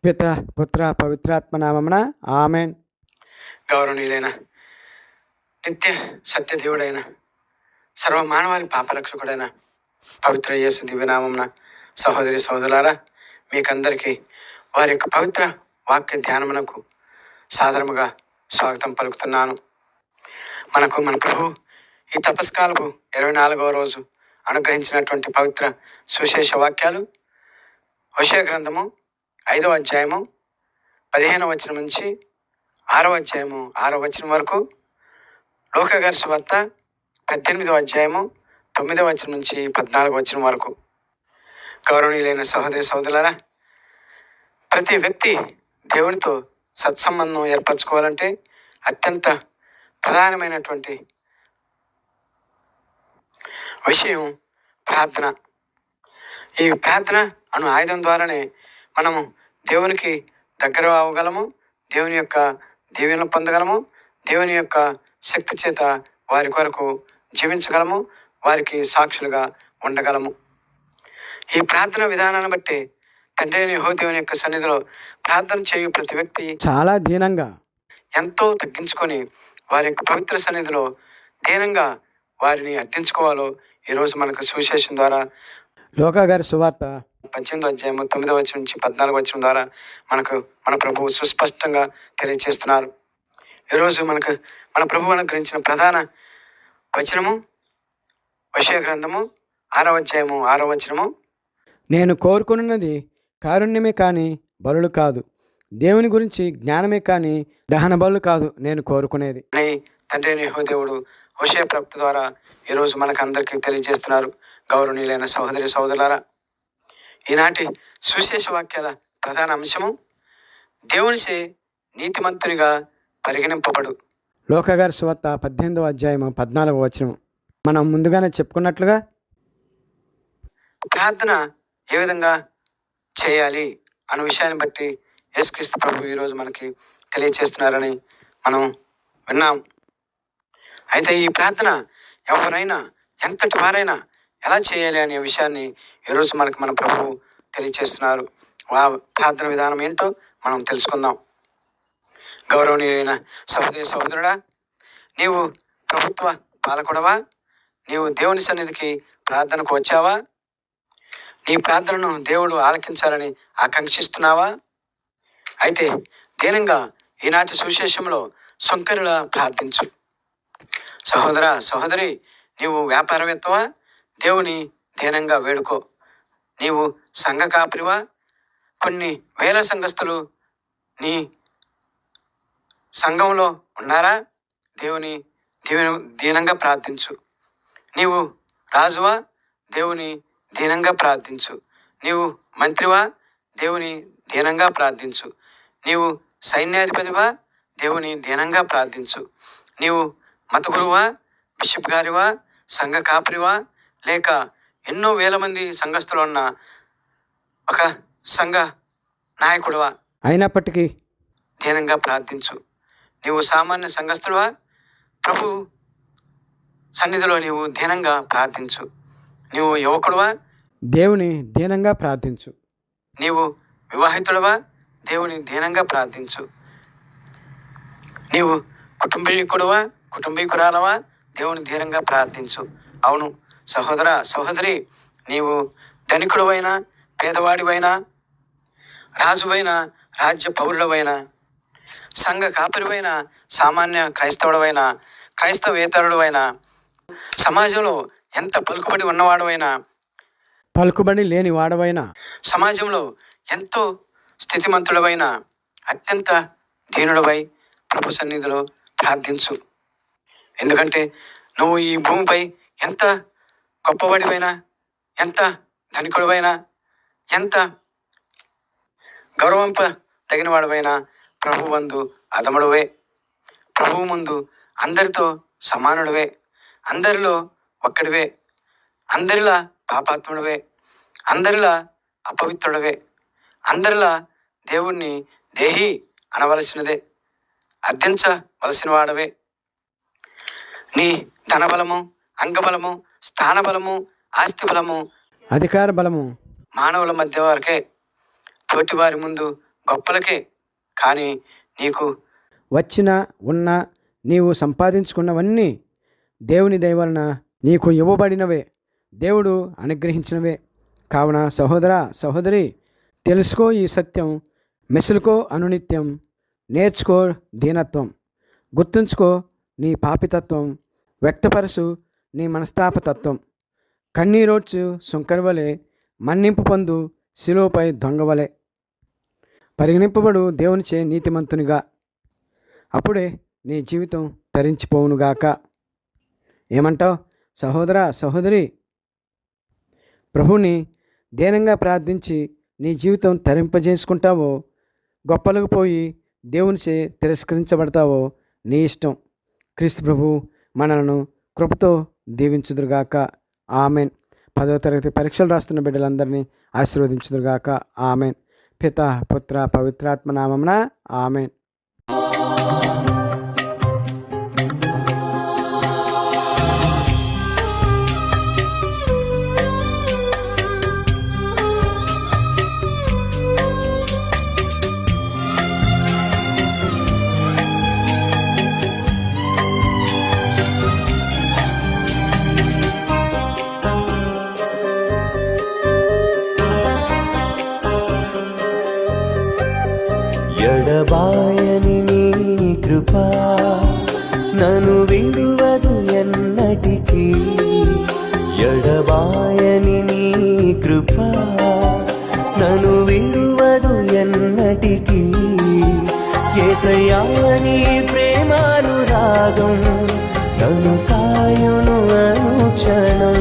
పిత పుత్ర పవిత్రాత్మ నామమున ఆమెన్. గౌరవనీయులైన నిత్య సత్యదేవుడైన సర్వమానవాళి పాపరక్షకుడైన పవిత్ర యేసు దివ్యనామమున సహోదరి సహోదరులారా, మీకందరికీ వారి యొక్క పవిత్ర వాక్య ధ్యానమునకు సాదరముగా స్వాగతం పలుకుతున్నాను. మనకు మన ప్రభు ఈ తపస్కాలపు 24వ రోజు అనుగ్రహించినటువంటి పవిత్ర సుశేష వాక్యాలు హోషేయ గ్రంథము 5వ అధ్యాయము 15వ వచనం నుంచి 6వ అధ్యాయము 6వ వచనం వరకు, లూకా గారి సువార్త 18వ అధ్యాయము 9వ వచనం నుంచి 14వ వచనం వరకు. గౌరవనీయులైన సహోదరి సహోదరులారా, ప్రతి వ్యక్తి దేవునితో సత్సంబంధం ఏర్పరచుకోవాలంటే అత్యంత ప్రధానమైనటువంటి విషయం ప్రార్థన. ఈ ప్రార్థన అను ఆయుధం ద్వారానే మనము దేవునికి దగ్గర అవ్వగలము, దేవుని యొక్క దీవెనలు పొందగలము, దేవుని యొక్క శక్తి చేత వారి కొరకు జీవించగలము, వారికి సాక్షులుగా ఉండగలము. ఈ ప్రార్థన విధానాన్ని బట్టి తండ్రి అయిన యెహోవా దేవుని యొక్క సన్నిధిలో ప్రార్థన చేయు ప్రతి వ్యక్తి చాలా దీనంగా ఎంతో తగ్గించుకొని వారి యొక్క పవిత్ర సన్నిధిలో దీనంగా వారిని అర్థించుకోవాలో ఈరోజు మనకు సువిశేషం ద్వారా లూకా గారి సువార్త 18వ అధ్యాయము 9వ వచనం నుంచి 14వ వచనం ద్వారా మనకు మన ప్రభువు సుస్పష్టంగా తెలియజేస్తున్నారు. ఈరోజు మన ప్రభువు అనుగ్రహించిన ప్రధాన వచనము హోషేయ గ్రంథము 6వ అధ్యాయము 6వ వచనము. నేను కోరుకున్నది కారుణ్యమే కానీ బలులు కాదు, దేవుని గురించి జ్ఞానమే కానీ దహన బలులు కాదు నేను కోరుకునేది అని తండ్రి అయిన యెహోవా దేవుడు హోషేయ ప్రవక్త ద్వారా ఈరోజు మనకు అందరికీ తెలియజేస్తున్నారు. గౌరవనీయులైన సహోదరి సహోదరులారా, ఈనాటి సువిశేష వాక్యాల ప్రధాన అంశము దేవునిచే నీతిమంతునిగా పరిగణింపబడు. లూకా గారి సువార్త 18వ అధ్యాయము 14వ వచనం. మనం ముందుగానే చెప్పుకున్నట్లుగా ప్రార్థన ఏ విధంగా చేయాలి అనే విషయాన్ని బట్టి యేసుక్రీస్తు ప్రభు ఈరోజు మనకి తెలియచేస్తున్నారని మనం విన్నాం. అయితే ఈ ప్రార్థన ఎవరైనా ఎంతటి వారైనా ఎలా చేయాలి అనే విషయాన్ని ఈరోజు మన ప్రభువు తెలియచేస్తున్నారు. ఆ ప్రార్థన విధానం ఏంటో మనం తెలుసుకుందాం. గౌరవనీయులైన సహోదరి సహోదరుడా, నీవు ప్రభుత్వ పాలకుడవా? నీవు దేవుని సన్నిధికి ప్రార్థనకు వచ్చావా? నీ ప్రార్థనను దేవుడు ఆలకించాలని ఆకాంక్షిస్తున్నావా? అయితే దీనంగా ఈనాటి సువిశేషంలో సొంకరిలా ప్రార్థించు. సహోదర సహోదరి, నీవు వ్యాపారవేత్తవా? దేవుని దీనంగా వేడుకో. నీవు సంఘ కాపరివా? కొన్ని వేల సంఘస్థులు నీ సంఘంలో ఉన్నారా? దేవుని దీనంగా ప్రార్థించు. నీవు రాజువా? దేవుని దీనంగా ప్రార్థించు. నీవు మంత్రివా? దేవుని దీనంగా ప్రార్థించు. నీవు సైన్యాధిపతివా? దేవుని దీనంగా ప్రార్థించు. నీవు మత గురువా? బిషప్ గారివా? సంఘ కాపరివా? లేక ఎన్నో వేల మంది సంఘస్థులు ఉన్న ఒక సంఘ నాయకుడివా? అయినప్పటికీ దీనంగా ప్రార్థించు. నీవు సామాన్య సంఘస్థుడివా? ప్రభు సన్నిధిలో నీవు దీనంగా ప్రార్థించు. నీవు యువకుడివా? దేవుని దీనంగా ప్రార్థించు. నీవు వివాహితుడివా? దేవుని దీనంగా ప్రార్థించు. నీవు కుటుంబీకుడివా? కుటుంబీకురాలవా? దేవుని దీనంగా ప్రార్థించు. అవును సహోదర సహోదరి, నీవు ధనికుడివైనా పేదవాడివైనా, రాజువైనా రాజ్య పౌరుడవైనా, సంఘ కాపరివైనా, సామాన్య క్రైస్తవుడవైనా, క్రైస్తవేతరుడవైనా, సమాజంలో ఎంత పలుకుబడి ఉన్నవాడవైనా, పలుకుబడి లేని వాడవైనా, సమాజంలో ఎంతో స్థితిమంతుడవైన అత్యంత దీనుడవై ప్రభు సన్నిధిలో ప్రార్థించు. ఎందుకంటే నువ్వు ఈ భూమిపై ఎంత గొప్పవాడివైనా, ఎంత ధనికుడివైనా, ఎంత గౌరవింప తగిన వాడివైనా ప్రభు వందు అధముడువే. ప్రభువు ముందు అందరితో సమానుడివే, అందరిలో ఒక్కడివే, అందరిలా పాపాత్ముడివే, అందరిలా అపవిత్రుడవే, అందరిలా దేవుణ్ణి దేహి అనవలసినదే, అర్థించవలసిన వాడవే. నీ ధనబలము, అంగబలము, స్థానబలము, ఆస్తి బలము, అధికార బలము మానవుల మధ్య వరకే. తోటివారి ముందు గొప్పలకే. కానీ నీకు వచ్చిన ఉన్న నీవు సంపాదించుకున్నవన్నీ దేవుని దయ వలన నీకు ఇవ్వబడినవే, దేవుడు అనుగ్రహించినవే. కావున సహోదరా సహోదరి, తెలుసుకో ఈ సత్యం, మెసులుకో అనునిత్యం, నేర్చుకో దీనత్వం, గుర్తుంచుకో నీ పాపితత్వం, వ్యక్తపరచు నీ మనస్తాపతత్వం, కన్నీరోడ్చు సుంకరవలే, మన్నింపు పొందు శిలువపై దొంగవలే, పరిగణింపబడు దేవునిచే నీతిమంతునిగా. అప్పుడే నీ జీవితం తరించిపోవునుగాక. ఏమంటావు సహోదరా సహోదరి? ప్రభుని దీనంగా ప్రార్థించి నీ జీవితం తరింపజేసుకుంటావో, గొప్పలకు పోయి దేవునిచే తిరస్కరించబడతావో నీ ఇష్టం. క్రీస్తు ప్రభు మనలను కృపతో దీవించుదురుగాక. ఆమెన్. 10వ తరగతి పరీక్షలు రాస్తున్న బిడ్డలందరినీ ఆశీర్వదించుదురుగాక. ఆమెన్. పిత పుత్ర పవిత్రాత్మ నామమున ఆమెన్. ఎడబాయని నీ కృపా నన్ను విడువదు ఎన్నటికీ. ఎడబాయని నీ కృపా నన్ను విడువదు ఎన్నటికీ. యేసయ్యా నీ ప్రేమానురాగం నన్ను కాయును అనుక్షణం.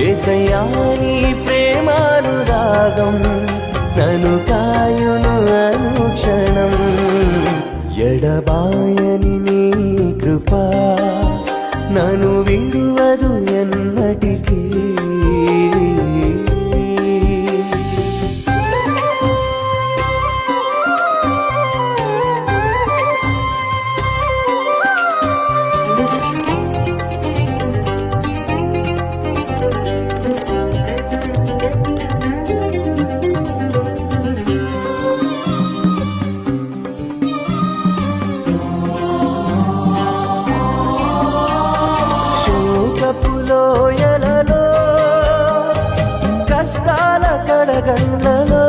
యేసయ్యా నీ ప్రేమానురాగం నన్ను కాయును అనుక్షణం. ఎడబాయని నీ కృపా నన్ను విడువదు ఎన్నటికీ. లోయలలో కష్టాల కడగండ్లలో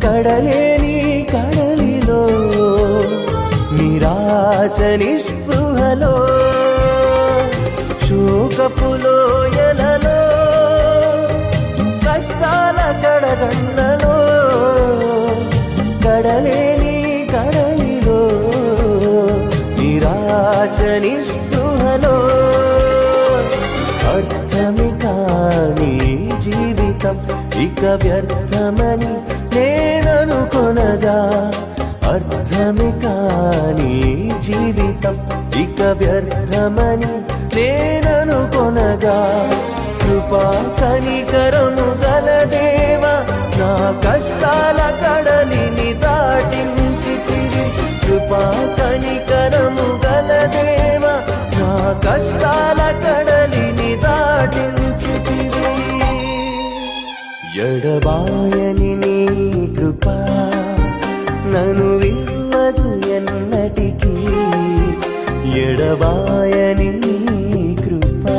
కడలేని కడలిలో నిరాశ నిస్పృహలో శోకపు లోయలలో కష్టాల కడగండ్లలో కడలేని కడలిలో నిరాశ నిస్పృహలో అర్థమే కాని జీవితం ఇక వ్యర్థమని నేననుకొనగా. అర్థమే కాని జీవితం ఇక వ్యర్థమని నేననుకొనగా. కృపా కనికరము గల దేవా నా కష్టాల కడలిని దాటించితివి. కృపా కనికరము గల దేవా నా కష్టాల కడలిని దాటించితివి. ఎడబాయని నీ కృపా నన్ను విడువదు ఎన్నటికీ. ఎడబాయని నీ కృపా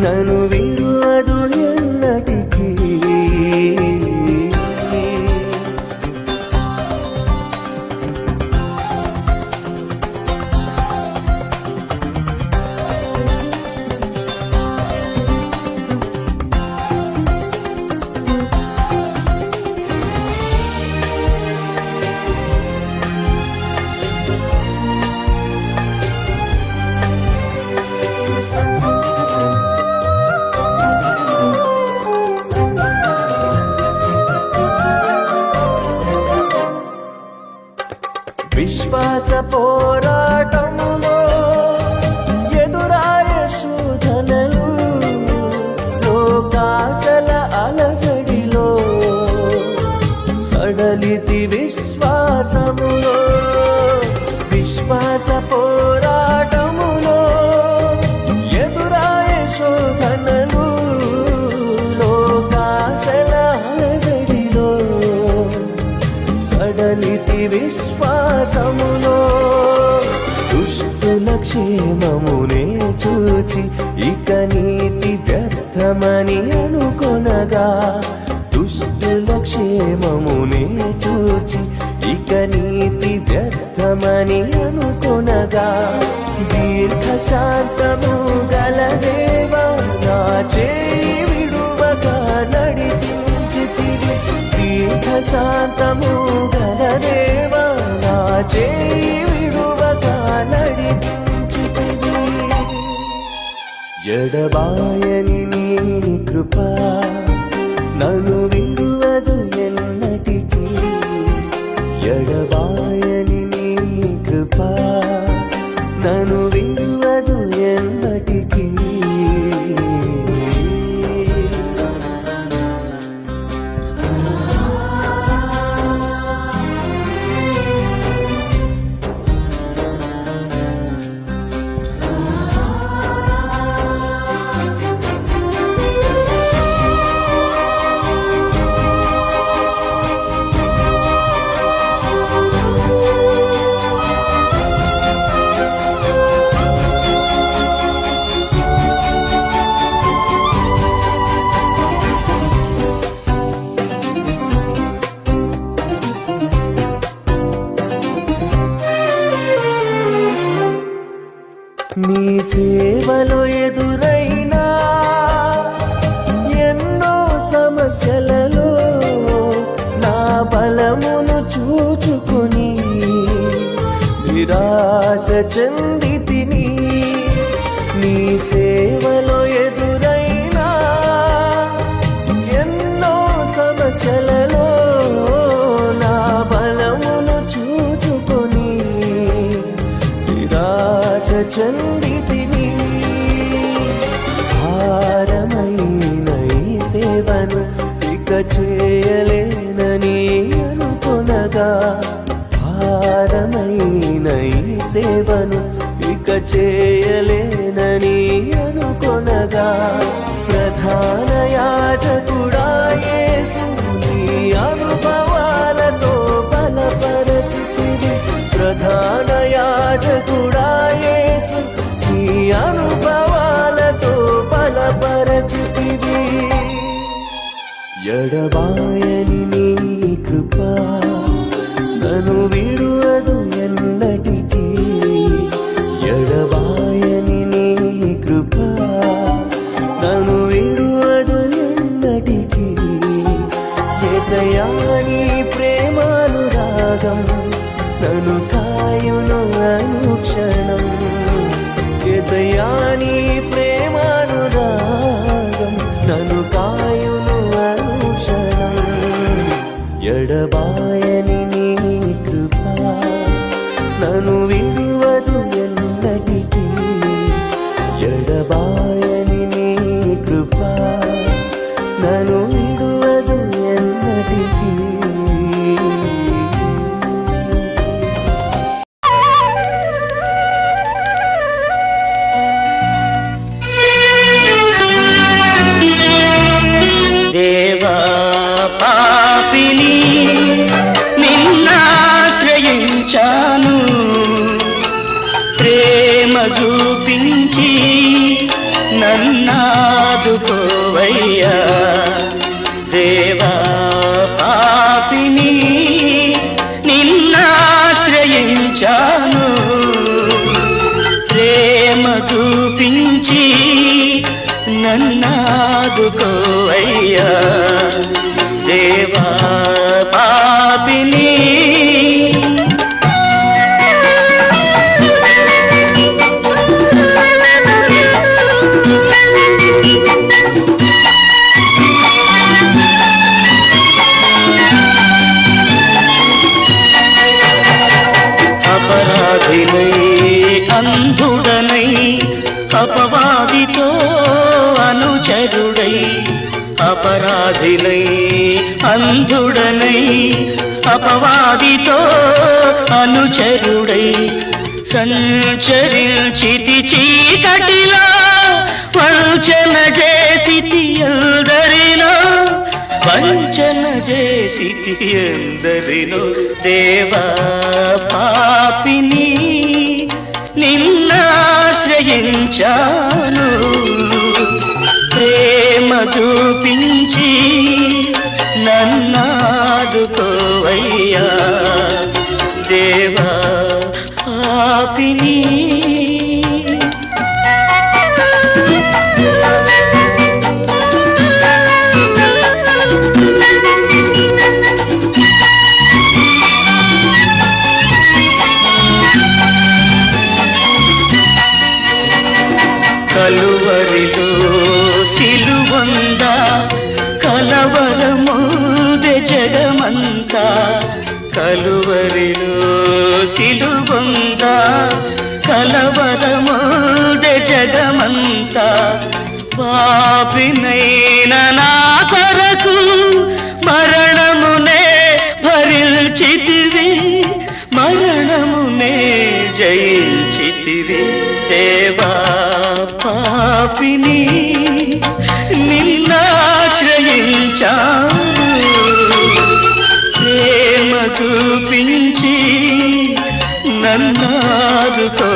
నన్ను విడువదు ఎన్నటికీ. విశ్వాస పోరాటములో ఎదురాయ శోధనలు లోకాశల అలజడిలో సడలితి విశ్వాసములో. విశ్వాస పోరాటములో ఎదురాయ శోధనలు లోకాశల అలజడిలో నీతి విశ్వాసములో దుష్టుల క్షేమమునే చూచి ఇక నీతి వ్యర్థమని అనుకొనగా దుష్టుల క్షేమమునే చూచి ఇక నీతి వ్యర్థమని అనుకొనగా దీర్ఘశాంతము గల దేవా నా చేయి విడువక నడిపించితివి దీర్ఘశాంతము గల దేవా నా చేయి విడువక నడిపించితివి ఎడబాయని నీ కృప నన్ను విడువదు ఎన్నటికీ ఎడబాయని నీ కృప నన్ను విడువదు ఎన్నటికీ నీ సేవలో ఎదురైనా ఎన్నో సమస్యలలో నా బలమును చూచుకుని నిరాశ చెందితిని నీ సేవలో ఎదురైనా ఎన్నో సమస్యలలో నా బలమును చూచుకొని నిరాశ చెందితిని భారమైన ఈ సేవను ఇక చేయలేనని అనుకొనగా భారమైన ఈ సేవను ఇక చేయలేనని అనుకొనగా ప్రధాన యాజకుడా యేసు నీ అనుభవాలతో బలపరచితివి ప్రధాన యాజకుడా యేసు నీ అనుభవాలతో బలపరచితివి ఎడబాయని నీ కృప నన్ను విడువదు ఎన్నటికీ ఎడబాయని నీ కృప నన్ను విడువదు ఎన్నటికీ యేసయ్యా నీ ప్రేమానురాగం నన్ను కాయును అనుక్షణం యేసయ్యా నీ ప్రేమానురాగం నన్ను కాయును అనుక్షణం ఎడబాయని నీ కృప నన్ను విడువదు ఎన్నటికీ ఎడబాయని నీ కృప నన్ను విడువదు ఎన్నటికీ దేవా పాపిని నిన్నాశ్రయించాను ప్రేమ చూపించి నన్నాదుకోవయ్యా దేవా పాపిని నిన్నాశ్రయించాను ప్రేమ చూపించి నన్నాదుకోవయ్యా దేవా పాపిని అపరాధినై అంధుడనై అపవాదితో అనుచరుడై అపరాధినై అంధుడనై అపవాదితో అనుచరుడై సంచరించితి చీకటిలో వంచన చేసితి అందరిలో వంచన చేసి ఎందరినో దేవా పాపిని నిన్నాశ్రయించాను ప్రేమ చూపించి నన్నాదుకోవయ్యా దేవా పాపిని కలువరిలో సిలువందా కలవరముదే జగమంతా కలువరిలో సిలువందా కలవరముదే జగమంతా పాపినైన నా కొరకు మరణమునే భరించితివి మరణమునే జయించితివి దేవా పాపిని నిన్నాశ్రయించాను ప్రేమ చూపించి నన్నాదుకోవయ్యా